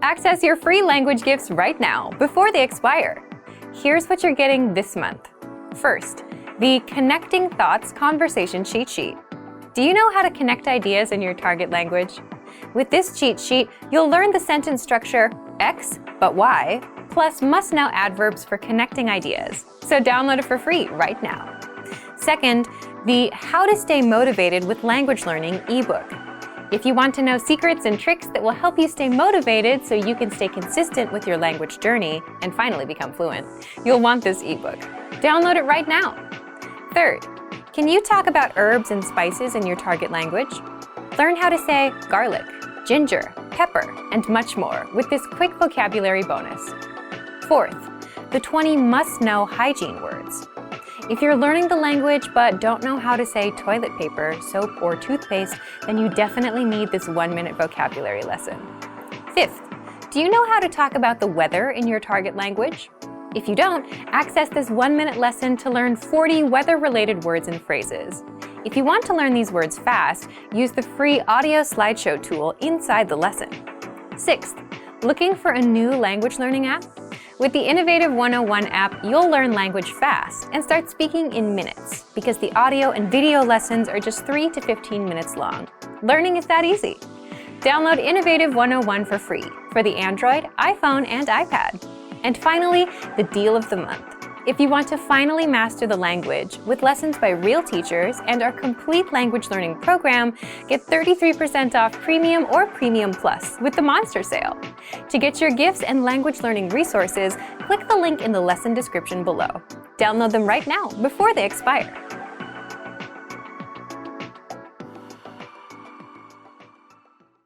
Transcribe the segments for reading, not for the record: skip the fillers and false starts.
Access your free language gifts right now, before they expire. Here's what you're getting this month. First, the Connecting Thoughts Conversation Cheat Sheet. Do you know how to connect ideas in your target language? With this cheat sheet, you'll learn the sentence structure X but Y, plus must-know adverbs for connecting ideas. So download it for free right now. Second, the How to Stay Motivated with Language Learning ebook. If you want to know secrets and tricks that will help you stay motivated so you can stay consistent with your language journey and finally become fluent, you'll want this ebook. Download it right now. Third, can you talk about herbs and spices in your target language? Learn how to say garlic, ginger, pepper, and much more with this quick vocabulary bonus. Fourth, the 20 must-know hygiene words. If you're learning the language but don't know how to say toilet paper, soap, or toothpaste, then you definitely need this 1-minute vocabulary lesson. Fifth, do you know how to talk about the weather in your target language? If you don't, access this 1-minute lesson to learn 40 weather-related words and phrases. If you want to learn these words fast, use the free audio slideshow tool inside the lesson. Sixth, looking for a new language learning app? With the Innovative 101 app, you'll learn language fast and start speaking in minutes because the audio and video lessons are just 3 to 15 minutes long. Learning is that easy. Download Innovative 101 for free for the Android, iPhone, and iPad. And finally, the deal of the month. If you want to finally master the language with lessons by real teachers and our complete language learning program, get 33% off Premium or Premium Plus with the Monster Sale. To get your gifts and language learning resources, click the link in the lesson description below. Download them right now before they expire.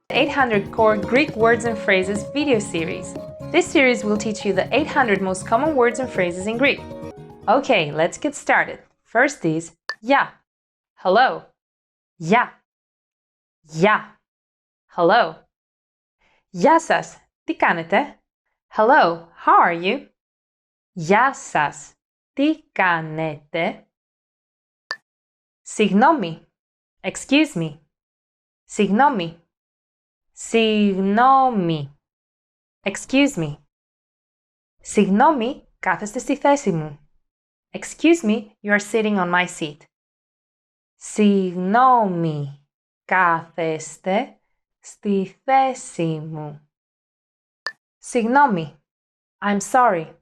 The 800 Core Greek Words and Phrases video series. This series will teach you the 800 most common words and phrases in Greek. Okay, let's get started. First is ya. Hello. Ya. Ya. Hello. Γεια σας. Τι κάνετε? Hello. How are you? Γεια σας. Τι κάνετε? Συγγνώμη. Excuse me. Συγγνώμη. Συγγνώμη. Excuse me. Συγγνώμη, κάθεστε στη θέση μου. Excuse me, you are sitting on my seat. Συγγνώμη, κάθεστε στη θέση μου. Συγγνώμη. I'm sorry.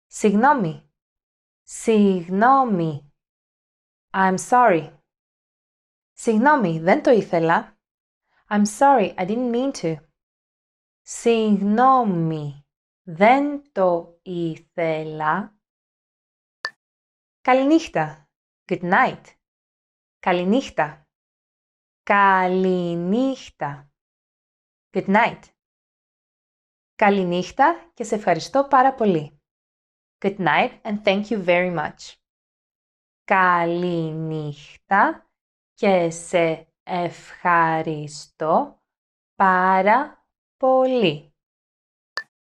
Συγγνώμη. Συγγνώμη. I'm sorry. Συγγνώμη, δεν το ήθελα. I'm sorry, I didn't mean to. Συγγνώμη, δεν το ήθελα. Καληνύχτα. Good night. Καληνύχτα. Καληνύχτα. Good night. Καληνύχτα και σε ευχαριστώ πάρα πολύ. Good night and thank you very much. Καληνύχτα και σε ευχαριστώ πάρα πολύ.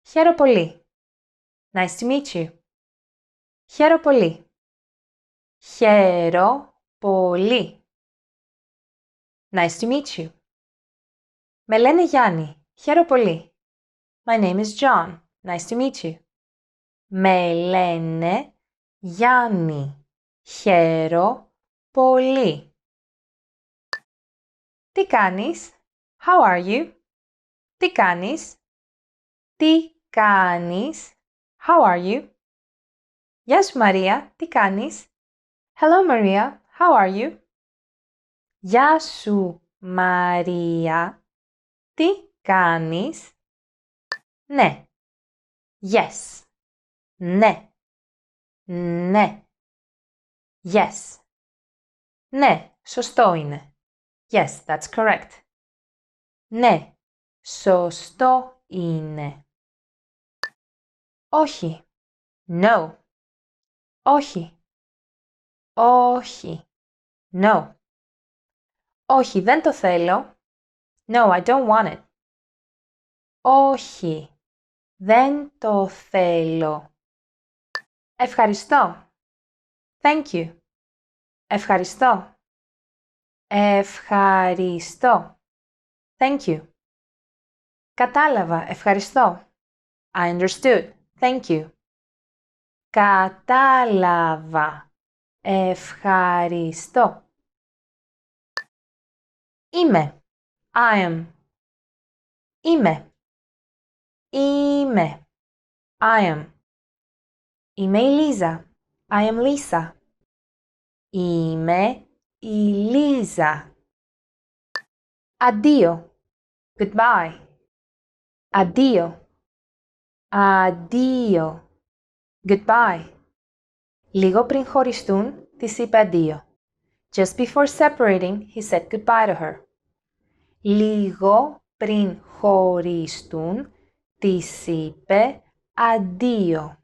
Χαίρο πολύ. Nice to meet you. Χαίρο πολύ. Χαίρο πολύ. Nice to meet you. Με λένε Γιάννη. Χαίρο πολύ. My name is John. Nice to meet you. Με λένε Γιάννη. Χαίρο πολύ. Τι κάνεις? How are you? Τι κάνεις? Τι κάνεις? How are you? Γεια σου Μαρία, τι κάνεις? Hello Maria, how are you? Γεια σου Μαρία, τι κάνεις? Ναι. Yes. Ναι. Ναι. Yes. Ναι, σωστό είναι. Yes, that's correct. Ναι, σωστό είναι. Όχι. No. Όχι. Όχι. No. Όχι, δεν το θέλω. No, I don't want it. Όχι. Δεν το θέλω. Ευχαριστώ. Thank you. Ευχαριστώ. Ευχαριστώ. Thank you. Κατάλαβα, ευχαριστώ. I understood, thank you. Κατάλαβα, ευχαριστώ. Είμαι, I am. Είμαι. Είμαι, I am. Είμαι η Λίζα, I am Lisa. Είμαι η Λίζα. Αντίο, goodbye. Αντίο, αντίο, goodbye. Λίγο πριν χωριστούν, της είπε αντίο. Just before separating, he said goodbye to her. Λίγο πριν χωριστούν, της είπε αντίο.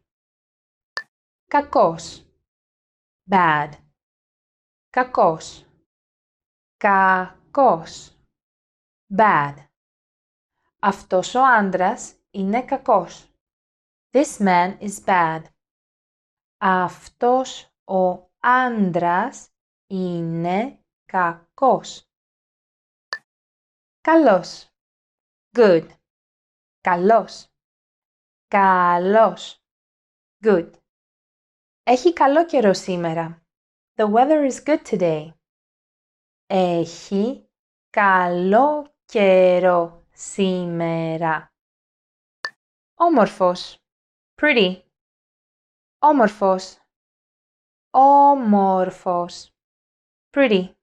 Κακός, bad. Κακός, κακός, bad. Αυτός ο άντρας είναι κακός. This man is bad. Αυτός ο άντρας είναι κακός. Καλός, good. Καλός, καλός, good. Έχει καλό καιρό σήμερα. The weather is good today. Έχει καλό καιρό σήμερα. Όμορφος, pretty. Όμορφος, όμορφος, pretty.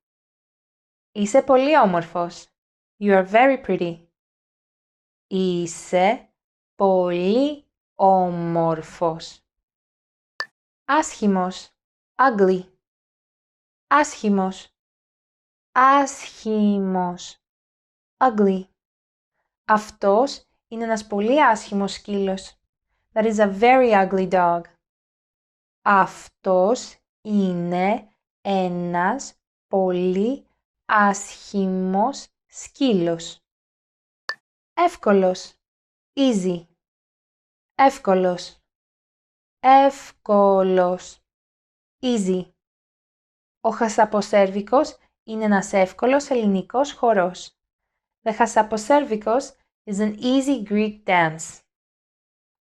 Είσαι πολύ όμορφος. You are very pretty. Είσαι πολύ όμορφος. Άσχημος, ugly. Άσχημος, άσχημος, ugly. Αυτός είναι ένας πολύ άσχημος σκύλος. That is a very ugly dog. Αυτός είναι ένας πολύ άσχημος σκύλος. Εύκολος, easy. Εύκολος, εύκολος, easy. Ο χασαποσέρβικος είναι ένας εύκολος ελληνικός χορός. The χασαποσέρβικος is an easy Greek dance.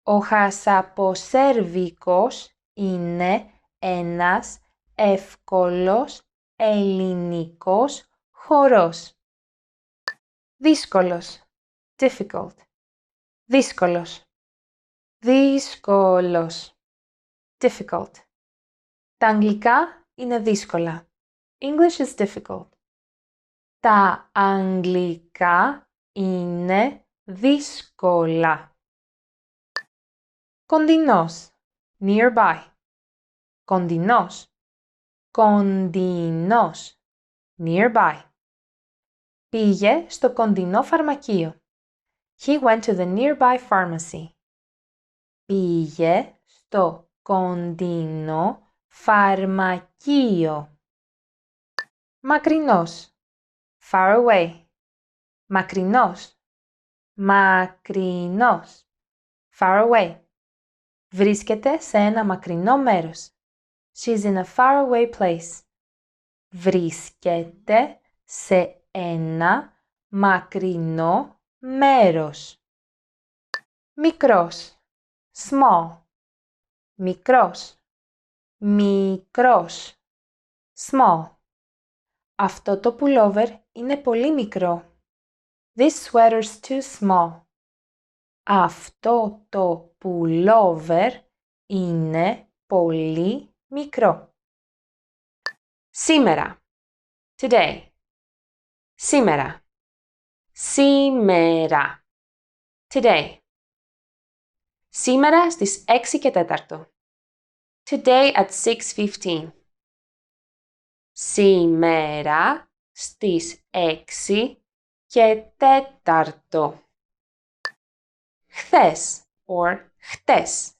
Ο χασαποσέρβικος είναι ένας εύκολος ελληνικός χορός. Δύσκολος, difficult. Δύσκολος, δύσκολος, difficult. Τα αγγλικά είναι δύσκολα. English is difficult. Τα αγγλικά είναι δύσκολα. Κοντινός, nearby. Κοντινός, κοντινός, nearby. Πήγε στο κοντινό φαρμακείο. He went to the nearby pharmacy. Πήγε στο κοντινό φαρμακείο. Μακρινός, far away. Μακρινός, μακρινός, far away. Βρίσκεται σε ένα μακρινό μέρος. She's in a far away place. Βρίσκεται σε ένα μακρινό μέρος. Μικρός, small. Μικρός, μικρός, small. Αυτό το pullover είναι πολύ μικρό. This sweater's too small. Αυτό το pullover είναι πολύ μικρό. Σήμερα, today. Σήμερα, σήμερα, today. Σήμερα στις 6 και 4. Today at 6:15. Σήμερα στις 6 και 4. Χθες or χτες.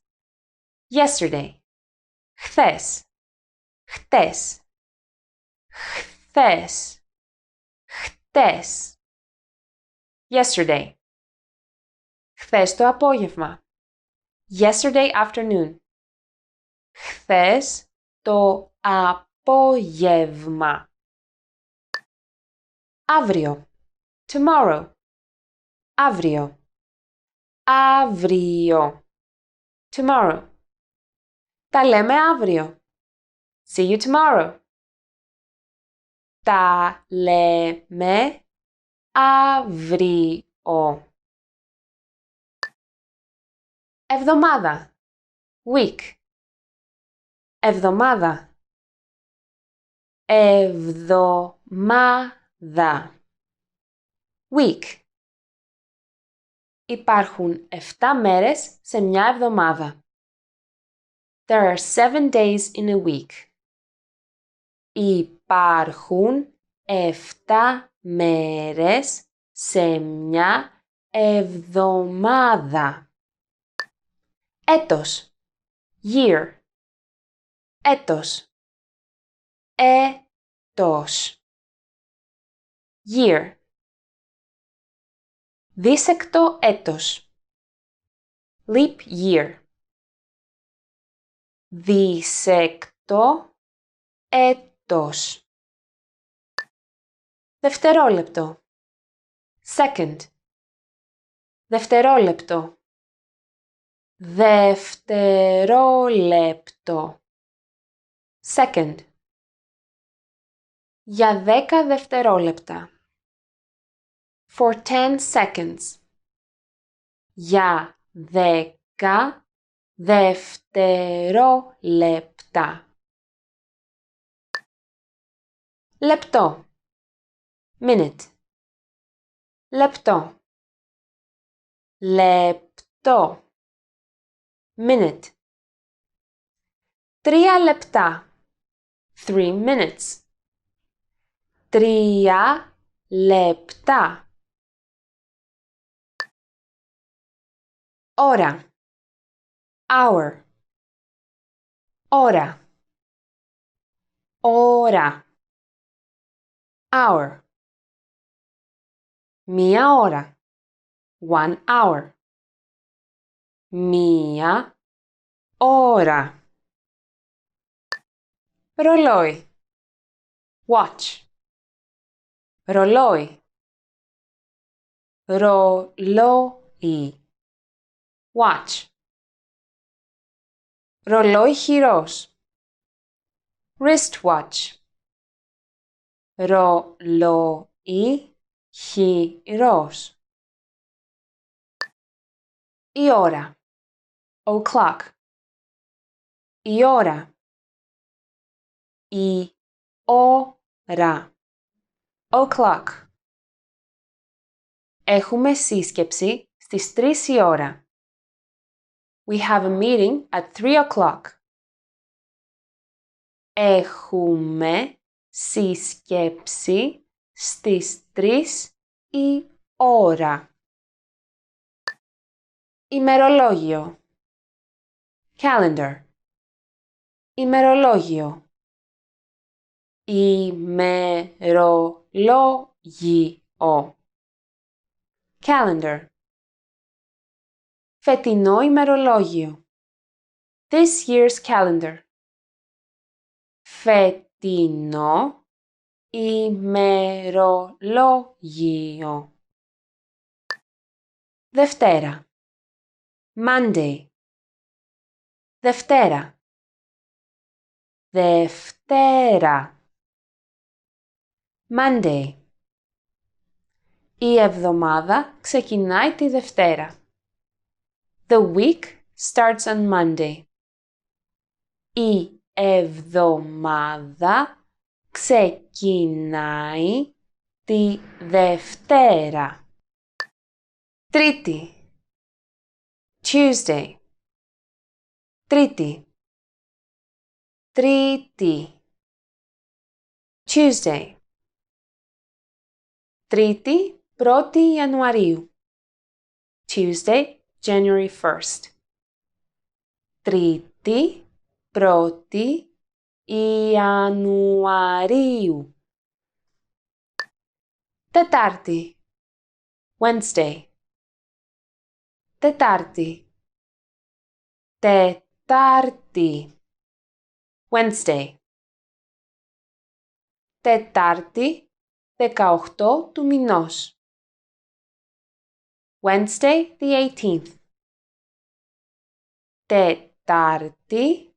Yesterday. Χθες. Χτες. Χθες. Χτες. Yesterday. Χθες το απόγευμα. Yesterday afternoon. Χθες το απόγευμα. Αύριο. Tomorrow. Αύριο. αύριο. Tomorrow. Τα λέμε αύριο. See you tomorrow. Τα λέμε αύριο. Εβδομάδα. Week. Εβδομάδα. Εβδομάδα. Week. Υπάρχουν 7 μέρες σε μια εβδομάδα. There are 7 days in a week. Υπάρχουν 7 μέρες σε μια εβδομάδα. Έτος. Year. Έτος. Έτος. Year. Δίσεκτο έτος. Leap year. Δίσεκτο έτος. Δευτερόλεπτο. Second. Δευτερόλεπτο. Δευτερόλεπτο. Second. Για 10 δευτερόλεπτα. For 10 seconds. Για 10 δευτερόλεπτα. Λεπτό. Minute. Λεπτό. Λεπτό. Minute. 3 λεπτά. 3 minutes. 3 λεπτά. Ώρα. Hour. Ώρα. Ώρα. Hour. Μία ώρα. 1 hour. Μία ώρα. Ρολόι. Watch. Ρολόι. Ρολόι. Watch. Ρολόι χειρός. Wristwatch. Ρολόι χειρός. Η ώρα. O'clock. Η ώρα. Η ώρα. O'clock. Έχουμε σύσκεψη στις 3 η ώρα. We have a meeting at 3 o'clock. Έχουμε σύσκεψη στις 3 η ώρα. Ημερολόγιο. Calendar. Ημερολόγιο. Ημερολόγιο. Calendar. Φετινό ημερολόγιο. This year's calendar. Φετινό ημερολόγιο. Δευτέρα. Monday. Δευτέρα. Δευτέρα. Monday. Η εβδομάδα ξεκινάει τη Δευτέρα. The week starts on Monday. Η εβδομάδα ξεκινάει τη Δευτέρα. Τρίτη. Tuesday. Τρίτη. Τρίτη. Tuesday. Τρίτη, 1η Ιανουαρίου. Tuesday, January 1st. Τρίτη, 1η Ιανουαρίου. Τετάρτη. Wednesday. Τετάρτη. Τετάρτη. Wednesday. Τετάρτη, 18 του μηνός. Wednesday, the 18th. Τετάρτη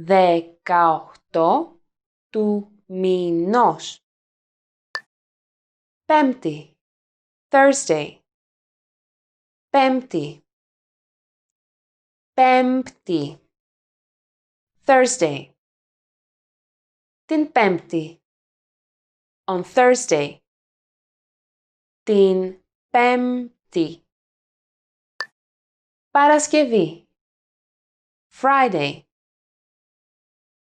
18 του μηνός. Πέμπτη, Thursday. Πέμπτη. Πέμπτη, Thursday. Την Πέμπτη, on Thursday. Την Πέμπτη. Παρασκευή, Friday.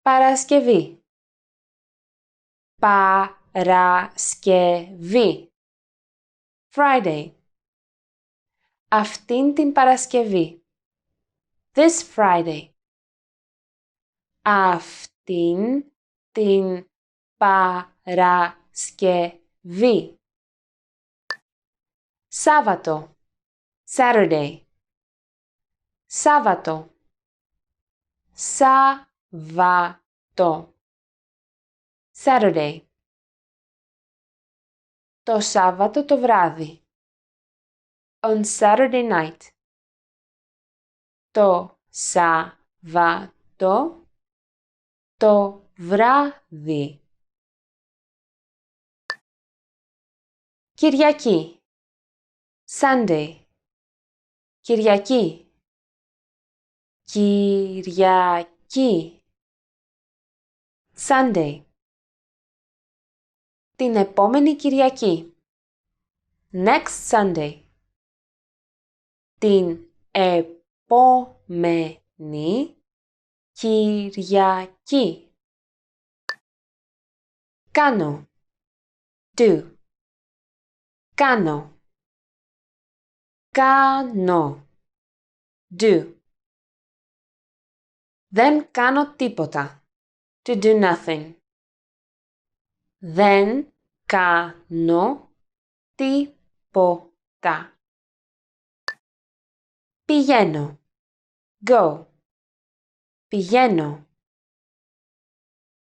Παρασκευή. Παρασκευή, Friday. Αυτήν την Παρασκευή, this Friday. Αυτήν την Παρασκευή. Σάββατο, Saturday. Σάββατο. Σάββατο, Saturday. Το Σάββατο το βράδυ, on Saturday night. Το Σάββατο το βράδυ. Κυριακή, Sunday. Κυριακή. Κυριακή, Sunday. Την επόμενη Κυριακή, next Sunday. Την επόμενη Κυριακή. Κάνω, do. Κάνω. Κάνω, do. Δεν κάνω τίποτα, to do nothing. Δεν κάνω τίποτα. Πηγαίνω, go. Πηγαίνω.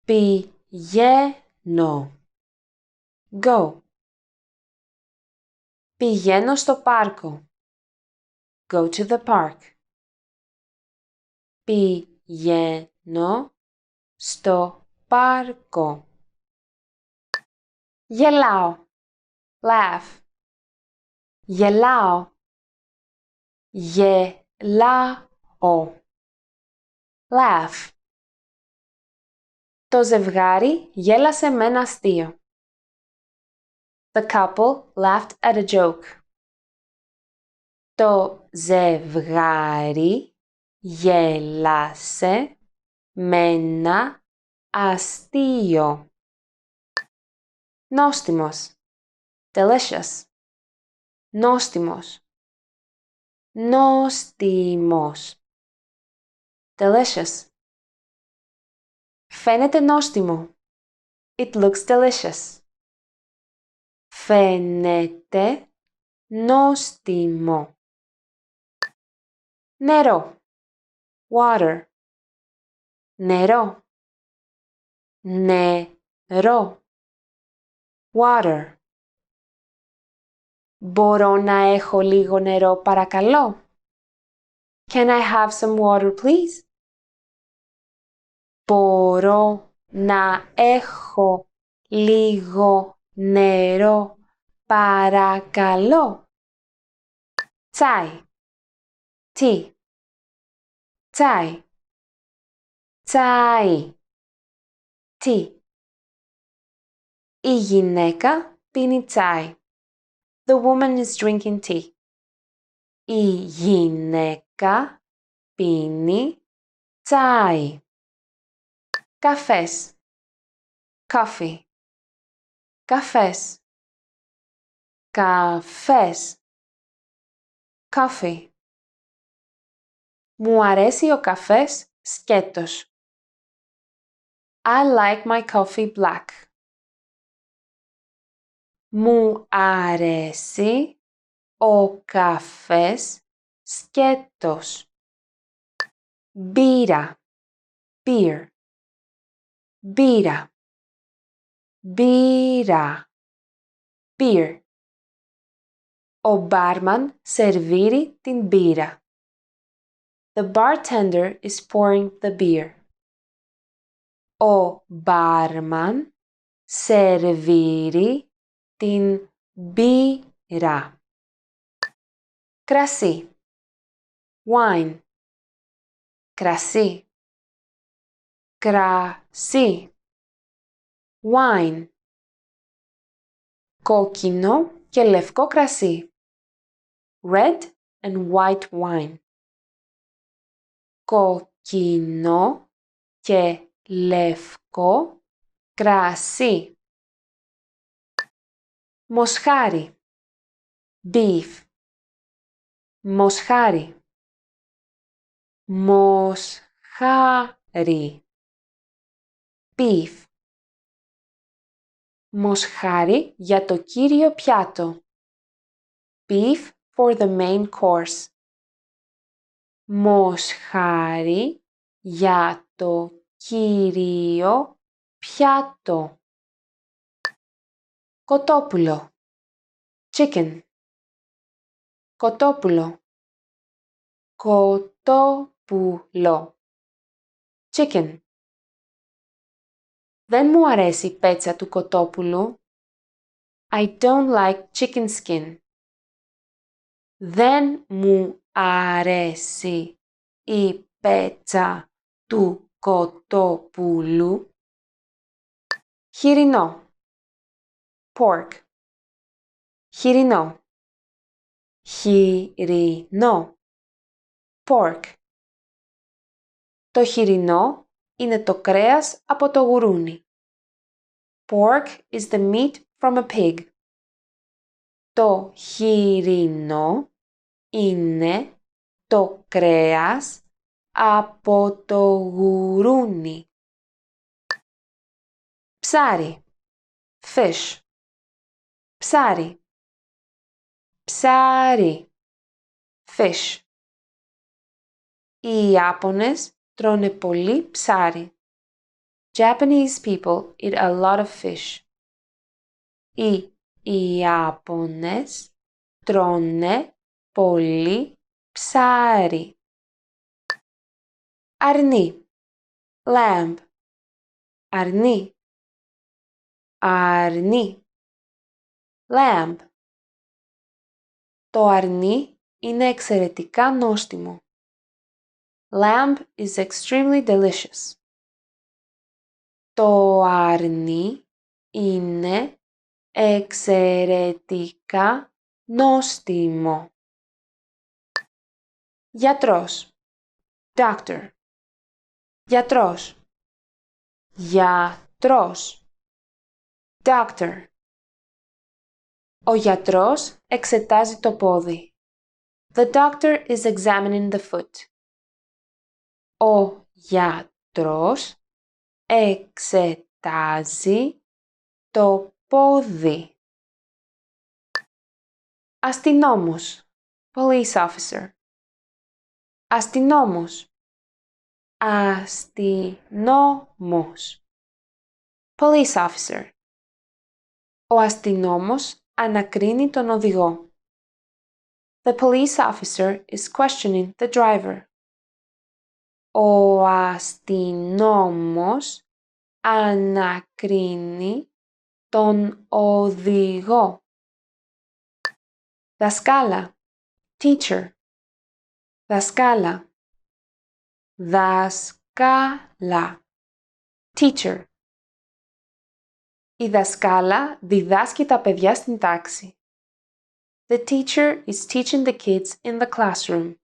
Πηγαίνω, go. Πηγαίνω στο πάρκο, go to the park. Πηγαίνω στο πάρκο. Γελάω, laugh. Γελάω. Γελάω, laugh. Το ζευγάρι γέλασε με ένα αστείο. The couple laughed at a joke. Το ζευγάρι γέλασε με ένα αστείο. Νόστιμος, delicious. Νόστιμος. Νόστιμος, delicious. Φαίνεται νόστιμο. It looks delicious. Φαίνεται νόστιμο. Νερό, water. Νερό. Νερό, water. Μπορώ να έχω λίγο νερό, παρακαλώ? Can I have some water, please? Μπορώ να έχω λίγο νερό, παρακαλώ? Τσάι, tea. Τσάι, τσάι, tea. Η γυναίκα πίνει τσάι. The woman is drinking tea. Η γυναίκα πίνει τσάι. Καφές, coffee. Καφές, καφές, coffee. Μου αρέσει ο καφές σκέτος. I like my coffee black. Μου αρέσει ο καφές σκέτος. Μπύρα, beer. Μπύρα, μπύρα, beer. Ο μπάρμαν σερβίρει την μπύρα. The bartender is pouring the beer. Ο μπάρμαν σερβίρει την μπύρα. Κρασί. Wine. Κρασί. Κρασί. Wine. Κόκκινο και λευκό κρασί. Red and white wine. Κόκκινο και λευκό κρασί. Μοσχάρι. Beef. Μοσχάρι. Μοσχάρι. Beef. Μοσχάρι για το κύριο πιάτο. Beef for the main course. Μοσχάρι για το κύριο πιάτο. Κοτόπουλο. Chicken. Κοτόπουλο. Κοτόπουλο. Chicken. Δεν μου αρέσει η πέτσα του κοτόπουλου. I don't like chicken skin. Δεν μου αρέσει η πέτσα του κοτόπουλου. Χοιρινό. Pork. Χοιρινό. Χοιρινό. Pork. Το χοιρινό είναι το κρέας από το γουρούνι. Pork is the meat from a pig. Το χοιρινό είναι το κρέας από το γουρούνι. Ψάρι. Fish. Ψάρι. Ψάρι. Fish. Οι Ιάπωνες τρώνε πολύ ψάρι. Japanese people eat a lot of fish. Οι Ιάπωνες τρώνε πολύ ψάρι. Αρνί. Lamb. Αρνί. Αρνί. Lamb. Το αρνί είναι εξαιρετικά νόστιμο. Lamb is extremely delicious. Το αρνί είναι εξαιρετικά νόστιμο. Γιατρός. Doctor. Γιατρός. Γιατρός. Doctor. Ο γιατρός εξετάζει το πόδι. The doctor is examining the foot. Ο γιατρός εξετάζει το πόδι. Αστυνόμος. Police officer. Αστυνόμος. Αστυνόμος. Police officer. Ο αστυνόμος ανακρίνει τον οδηγό. The police officer is questioning the driver. Ο αστυνόμος ανακρίνει τον οδηγό. Δασκάλα. Teacher. Δασκάλα. Δασκάλα. Teacher. Η δασκάλα διδάσκει τα παιδιά στην τάξη. The teacher is teaching the kids in the classroom.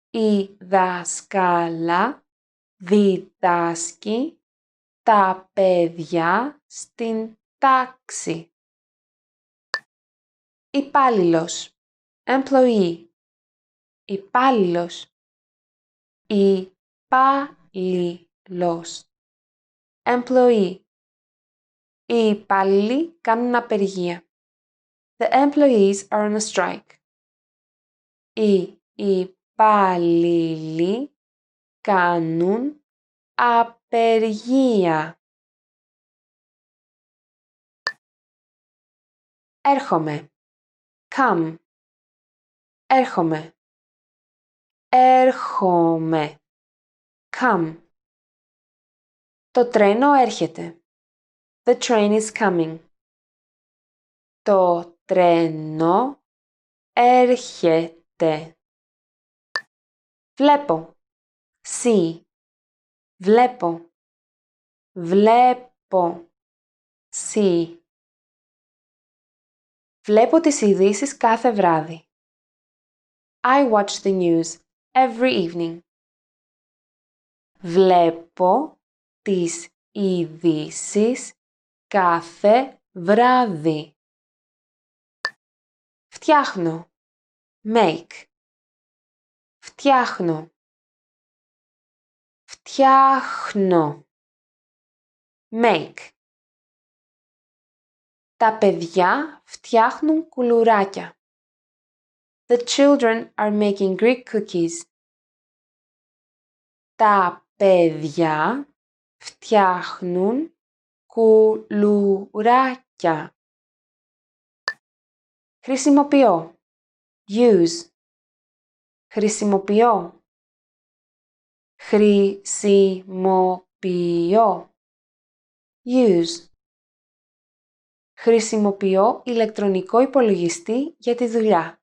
Η δασκάλα διδάσκει τα παιδιά στην τάξη. Υπάλληλος. Employee. Υπάλληλος. Υπάλληλος. Employee. Οι υπάλληλοι κάνουν απεργία. The employees are on a strike. Οι υπάλληλοι κάνουν απεργία. Έρχομαι. Come. Έρχομαι. Έρχομαι. Come. Το τρένο έρχεται. The train is coming. Το τρένο έρχεται. Βλέπω. See. Βλέπω. Βλέπω. See. Βλέπω τις ειδήσεις κάθε βράδυ. I watch the news every evening. Βλέπω τις ειδήσεις κάθε βράδυ. Φτιάχνω. Make. Φτιάχνω. Φτιάχνω. Make. Τα παιδιά φτιάχνουν κουλουράκια. The children are making Greek cookies. Τα παιδιά φτιάχνουν κουλουράκια. Χρησιμοποιώ. Use. Χρησιμοποιώ. Χρησιμοποιώ. Use. Χρησιμοποιώ ηλεκτρονικό υπολογιστή για τη δουλειά.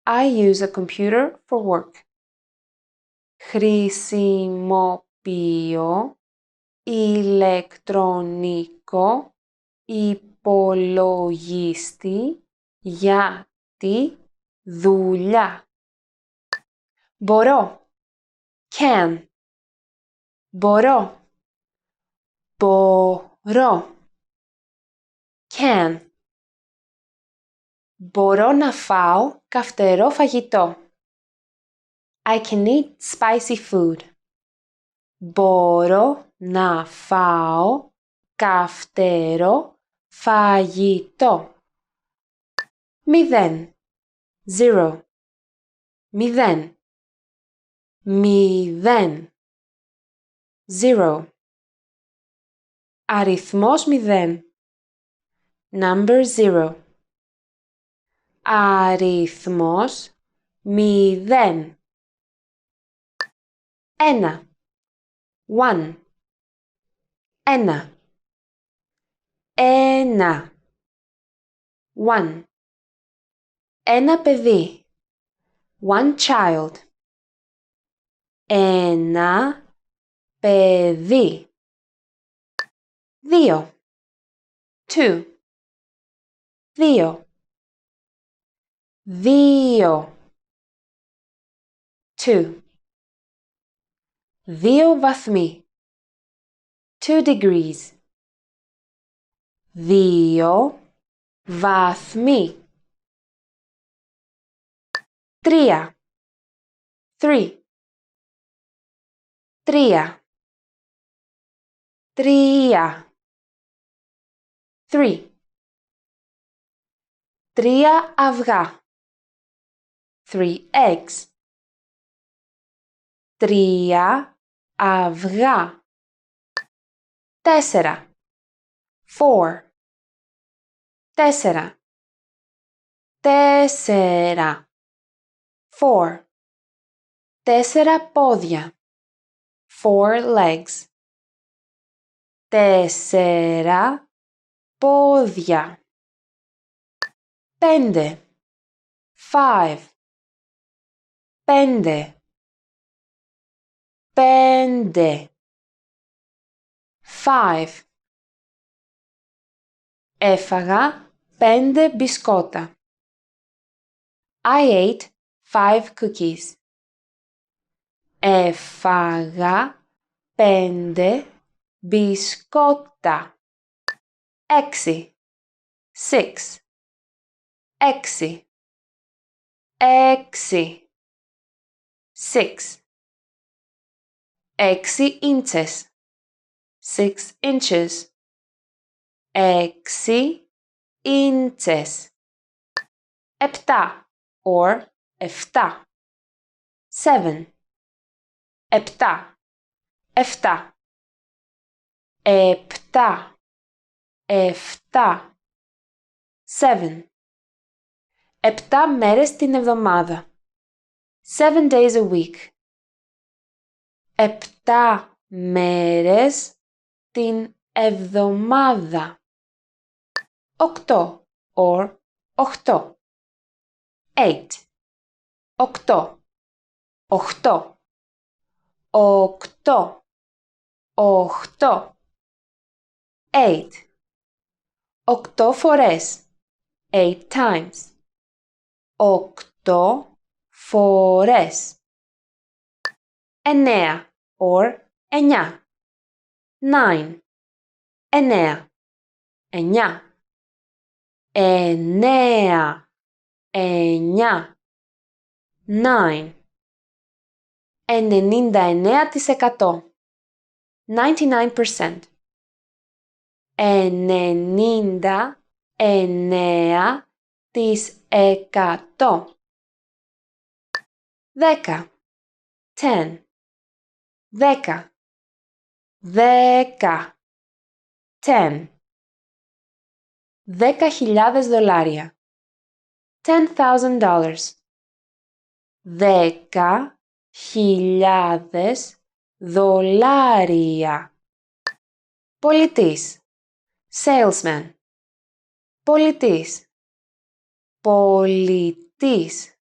I use a computer for work. Χρησιμοποιώ ηλεκτρονικό υπολογιστή για τη δουλειά. Μπορώ. Can. Μπορώ. Μπορώ. Can. Μπορώ να φάω καυτερό φαγητό. I can eat spicy food. Μπορώ να φάω καυτερό φαγητό. 0. 0. 0. 0. 0. Αριθμός 0. Number 0. Αριθμός 0. 1. 1. 1. 1. 1. Ένα παιδί. One child. Ένα παιδί. 2. 2. 2. 2. 2. 2 βαθμοί. 2 degrees. 2 βαθμοί. 3. 3. 3. 3. 3. 3 αυγά. 3 eggs. 3 αυγά. 4. 4. 4. 4. 4. 4 πόδια. 4 legs. 4 πόδια. 5. 5. 5. 5. 5. Έφαγα 5 μπισκότα. I ate 5 cookies. Έφαγα 5 μπισκότα. 6. 6. 6. 6. 6. 6 inches. 6 inches. 6 inches. 7 or 7. 7. 7. 7. 7. 7. 7. 7 μέρες την εβδομάδα. 7 days a week. 7 μέρες την εβδομάδα. 8 or 8. 8. 8. 8. 8. 8. 8. 8 φορές. 8 times. 8 φορές. 9 or 9. 9. 9. 9. 9. 9. 9. 99%. 99%. 99%. 10. 10. 10. 10. 10. $10,000. $10,000. 10,000 δολάρια. Πολιτής. Salesman. Πολιτής. Πολιτής.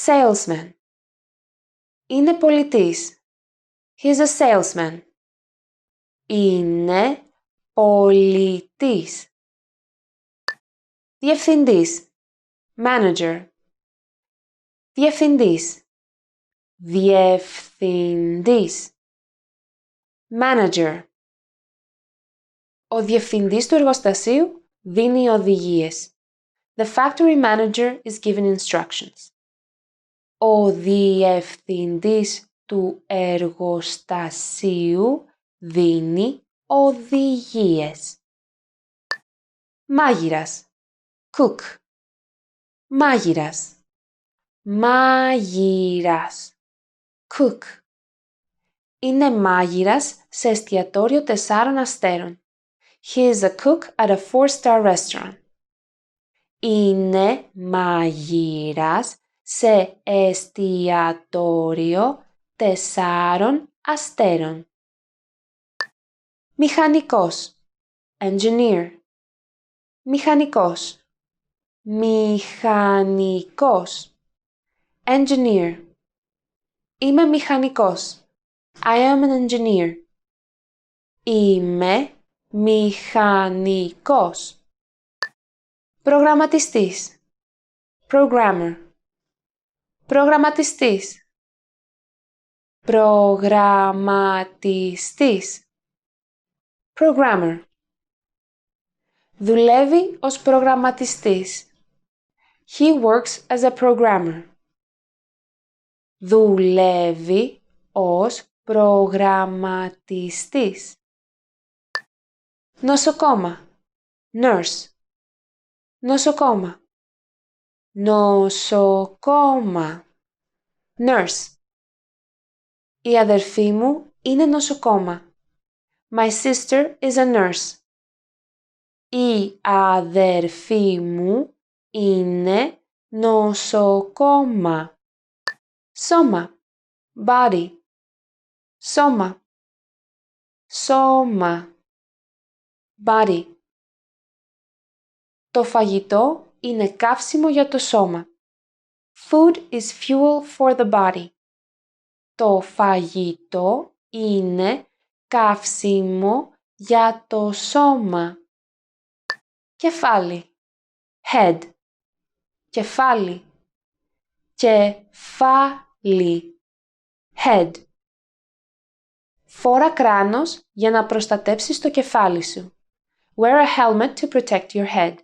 Salesman. Είναι πολιτής. He's a salesman. Είναι πολιτής. Διευθυντής. Manager. Διευθυντής. Διευθυντής. Manager. Ο διευθυντής του εργοστασίου δίνει οδηγίες. The factory manager is giving instructions. Ο διευθυντής του εργοστασίου δίνει οδηγίες. Μάγειρας. Cook. Μάγειρας. Μάγειρας. Cook. Είναι μάγειρας σε εστιατόριο 4 αστέρων. He is a cook at a 4-star restaurant. Είναι μάγειρας σε εστιατόριο 4 αστέρων. Μηχανικός. Engineer. Μηχανικός. Μηχανικός. Engineer. Είμαι μηχανικός. I am an engineer. Είμαι μηχανικός. Προγραμματιστής. Programmer. Προγραμματιστής. Προγραμματιστής. Programmer. Δουλεύει ως προγραμματιστής. He works as a programmer. Δουλεύει ως προγραμματιστής. Νοσοκόμα. Nurse. Νοσοκόμα. Νοσοκόμα. Nurse. Η αδερφή μου είναι νοσοκόμα. My sister is a nurse. Η αδερφή μου είναι νοσοκόμα. Σώμα. Body. Σώμα. Σώμα. Body. Το φαγητό είναι καύσιμο για το σώμα. Food is fuel for the body. Το φαγητό είναι καύσιμο για το σώμα. Κεφάλι. Head. Κεφάλι. Κεφάλι. Head. Φόρα κράνος για να προστατέψεις το κεφάλι σου. Wear a helmet to protect your head.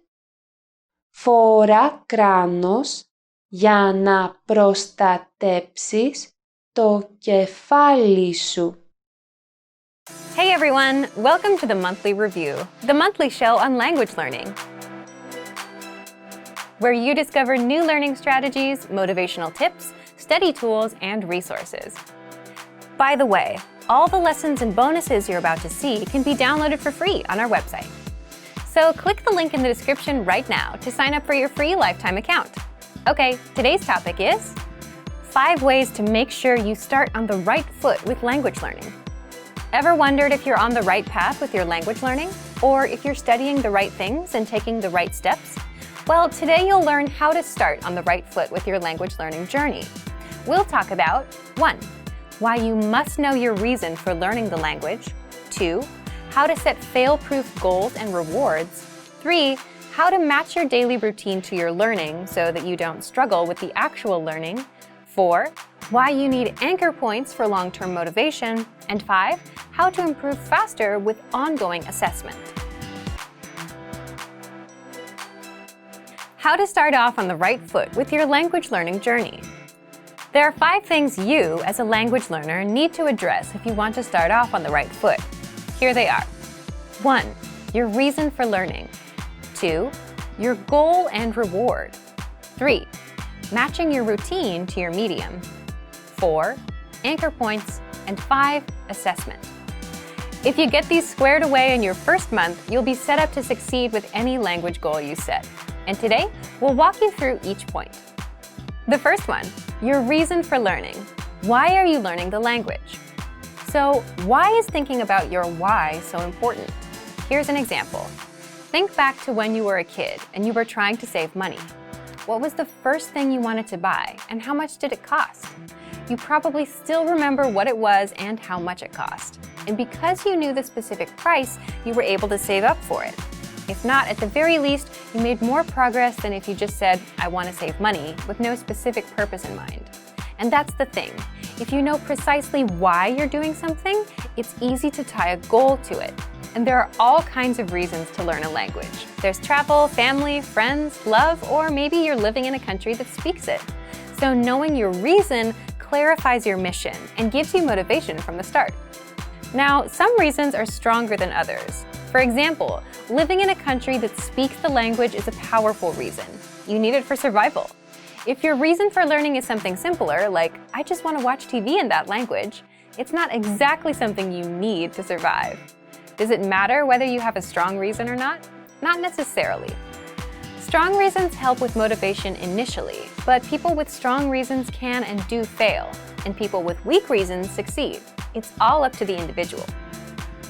Φόρα κράνος για να προστατέψεις το κεφάλι σου. Hey everyone, welcome to the Monthly Review, the monthly show on language learning, where you discover new learning strategies, motivational tips, study tools, and resources. By the way, all the lessons and bonuses you're about to see can be downloaded for free on our website. So click the link in the description right now to sign up for your free lifetime account. Okay, today's topic is 5 ways to make sure you start on the right foot with language learning. Ever wondered if you're on the right path with your language learning? Or if you're studying the right things and taking the right steps? Well, today you'll learn how to start on the right foot with your language learning journey. We'll talk about 1. Why you must know your reason for learning the language. 2. How to set fail-proof goals and rewards. 3. How to match your daily routine to your learning so that you don't struggle with the actual learning. 4. Why you need anchor points for long-term motivation. And 5. How to improve faster with ongoing assessment. How to start off on the right foot with your language learning journey. There are 5 things you, as a language learner, need to address if you want to start off on the right foot. Here they are. 1. Your reason for learning. 2. Your goal and reward. 3. Matching your routine to your medium. 4. Anchor points. And 5. Assessment. If you get these squared away in your first month, you'll be set up to succeed with any language goal you set. And today, we'll walk you through each point. The first one, your reason for learning. Why are you learning the language? So, why is thinking about your why so important? Here's an example. Think back to when you were a kid and you were trying to save money. What was the first thing you wanted to buy and how much did it cost? You probably still remember what it was and how much it cost. And because you knew the specific price, you were able to save up for it. If not, at the very least, you made more progress than if you just said, I want to save money, with no specific purpose in mind. And that's the thing. If you know precisely why you're doing something, it's easy to tie a goal to it. And there are all kinds of reasons to learn a language. There's travel, family, friends, love, or maybe you're living in a country that speaks it. So knowing your reason clarifies your mission and gives you motivation from the start. Now, some reasons are stronger than others. For example, living in a country that speaks the language is a powerful reason. You need it for survival. If your reason for learning is something simpler, like, I just want to watch TV in that language, it's not exactly something you need to survive. Does it matter whether you have a strong reason or not? Not necessarily. Strong reasons help with motivation initially, but people with strong reasons can and do fail, and people with weak reasons succeed. It's all up to the individual.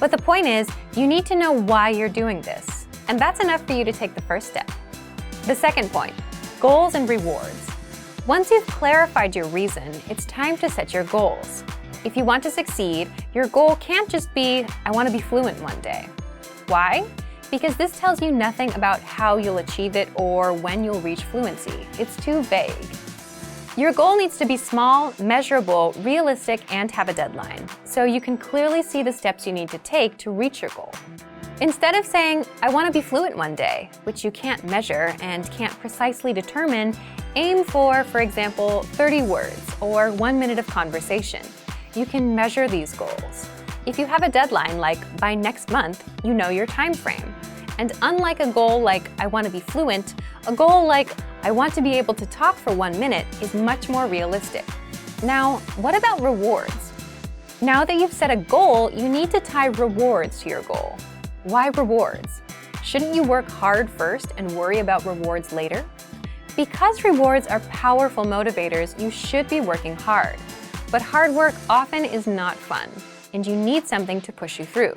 But the point is, you need to know why you're doing this, and that's enough for you to take the first step. The second point, goals and rewards. Once you've clarified your reason, it's time to set your goals. If you want to succeed, your goal can't just be, I want to be fluent one day. Why? Because this tells you nothing about how you'll achieve it or when you'll reach fluency. It's too vague. Your goal needs to be small, measurable, realistic, and have a deadline, so you can clearly see the steps you need to take to reach your goal. Instead of saying, I want to be fluent one day, which you can't measure and can't precisely determine, aim for example, 30 words or 1 minute of conversation. You can measure these goals. If you have a deadline like by next month, you know your time frame. And unlike a goal like I want to be fluent, a goal like I want to be able to talk for 1 minute is much more realistic. Now, what about rewards? Now that you've set a goal, you need to tie rewards to your goal. Why rewards? Shouldn't you work hard first and worry about rewards later? Because rewards are powerful motivators, you should be working hard. But hard work often is not fun, and you need something to push you through.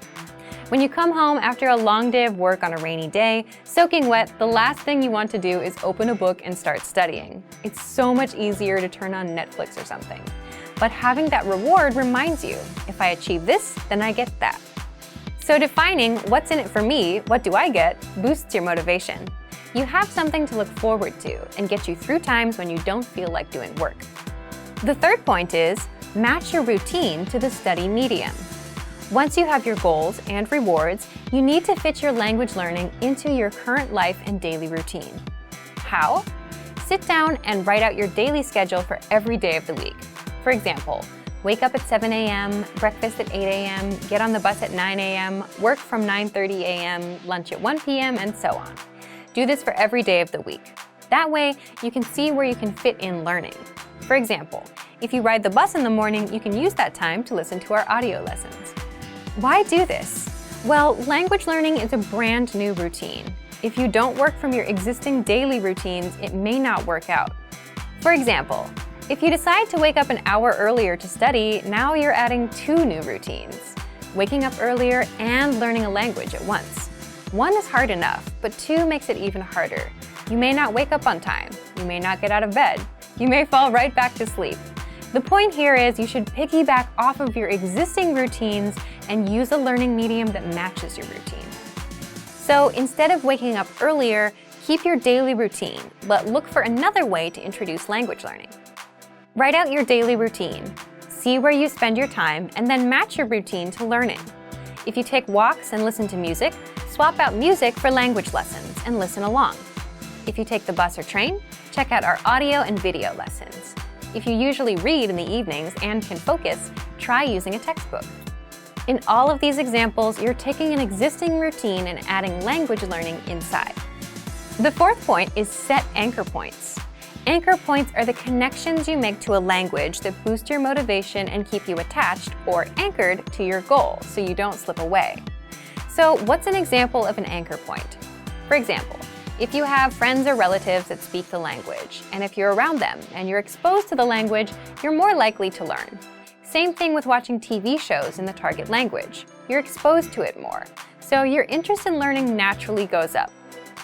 When you come home after a long day of work on a rainy day, soaking wet, the last thing you want to do is open a book and start studying. It's so much easier to turn on Netflix or something. But having that reward reminds you, if I achieve this, then I get that. So defining what's in it for me, what do I get, boosts your motivation. You have something to look forward to and get you through times when you don't feel like doing work. The third point is, match your routine to the study medium. Once you have your goals and rewards, you need to fit your language learning into your current life and daily routine. How? Sit down and write out your daily schedule for every day of the week. For example, wake up at 7 a.m., breakfast at 8 a.m., get on the bus at 9 a.m., work from 9:30 a.m., lunch at 1 p.m., and so on. Do this for every day of the week. That way, you can see where you can fit in learning. For example, if you ride the bus in the morning, you can use that time to listen to our audio lessons. Why do this? Well, language learning is a brand new routine. If you don't work from your existing daily routines, it may not work out. For example, If you decide to wake up an hour earlier to study, now you're adding 2 new routines: waking up earlier and learning a language at once. 1 is hard enough, but 2 makes it even harder. You may not wake up on time, you may not get out of bed, you may fall right back to sleep. The point here is you should piggyback off of your existing routines and use a learning medium that matches your routine. So instead of waking up earlier, keep your daily routine, but look for another way to introduce language learning. Write out your daily routine, see where you spend your time, and then match your routine to learning. If you take walks and listen to music, swap out music for language lessons and listen along. If you take the bus or train, check out our audio and video lessons. If you usually read in the evenings and can focus, try using a textbook. In all of these examples, you're taking an existing routine and adding language learning inside. The 4th point is set anchor points. Anchor points are the connections you make to a language that boost your motivation and keep you attached or anchored to your goal so you don't slip away. So what's an example of an anchor point? For example, if you have friends or relatives that speak the language, and if you're around them and you're exposed to the language, you're more likely to learn. Same thing with watching TV shows in the target language. You're exposed to it more, so your interest in learning naturally goes up.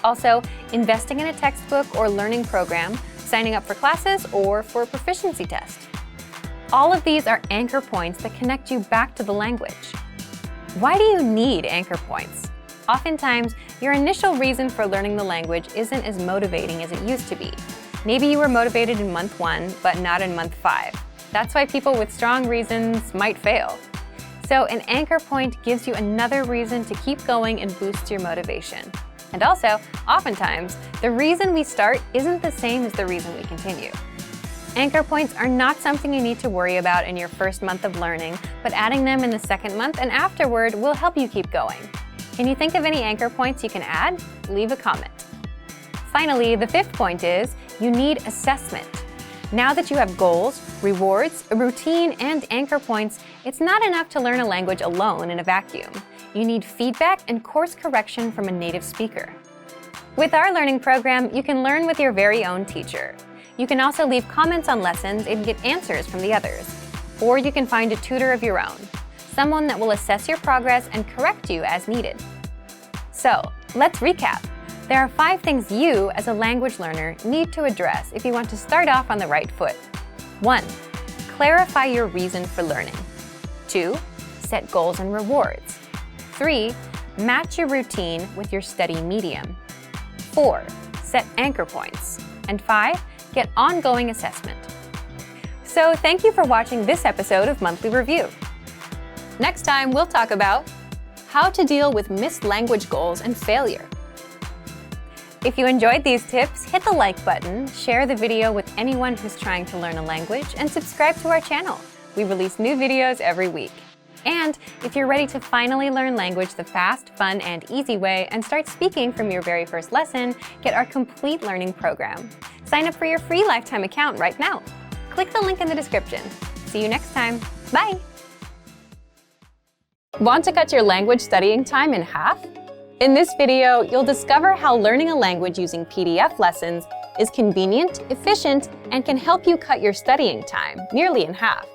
Also, investing in a textbook or learning program, signing up for classes, or for a proficiency test. All of these are anchor points that connect you back to the language. Why do you need anchor points? Oftentimes, your initial reason for learning the language isn't as motivating as it used to be. Maybe you were motivated in month 1, but not in month 5. That's why people with strong reasons might fail. So an anchor point gives you another reason to keep going and boosts your motivation. And also, oftentimes, the reason we start isn't the same as the reason we continue. Anchor points are not something you need to worry about in your first month of learning, but adding them in the 2nd month and afterward will help you keep going. Can you think of any anchor points you can add? Leave a comment. Finally, the 5th point is you need assessment. Now that you have goals, rewards, a routine, and anchor points, it's not enough to learn a language alone in a vacuum. You need feedback and course correction from a native speaker. With our learning program, you can learn with your very own teacher. You can also leave comments on lessons and get answers from the others. Or you can find a tutor of your own, someone that will assess your progress and correct you as needed. So, let's recap. There are 5 things you, as a language learner, need to address if you want to start off on the right foot. 1. Clarify your reason for learning. 2. Set goals and rewards. 3. Match your routine with your study medium. 4. Set anchor points. And 5. Get ongoing assessment. So thank you for watching this episode of Monthly Review. Next time, we'll talk about how to deal with missed language goals and failure. If you enjoyed these tips, hit the like button, share the video with anyone who's trying to learn a language, and subscribe to our channel. We release new videos every week. And if you're ready to finally learn language the fast, fun, and easy way and start speaking from your very first lesson, get our complete learning program. Sign up for your free lifetime account right now. Click the link in the description. See you next time. Bye! Want to cut your language studying time in half? In this video, you'll discover how learning a language using PDF lessons is convenient, efficient, and can help you cut your studying time nearly in half.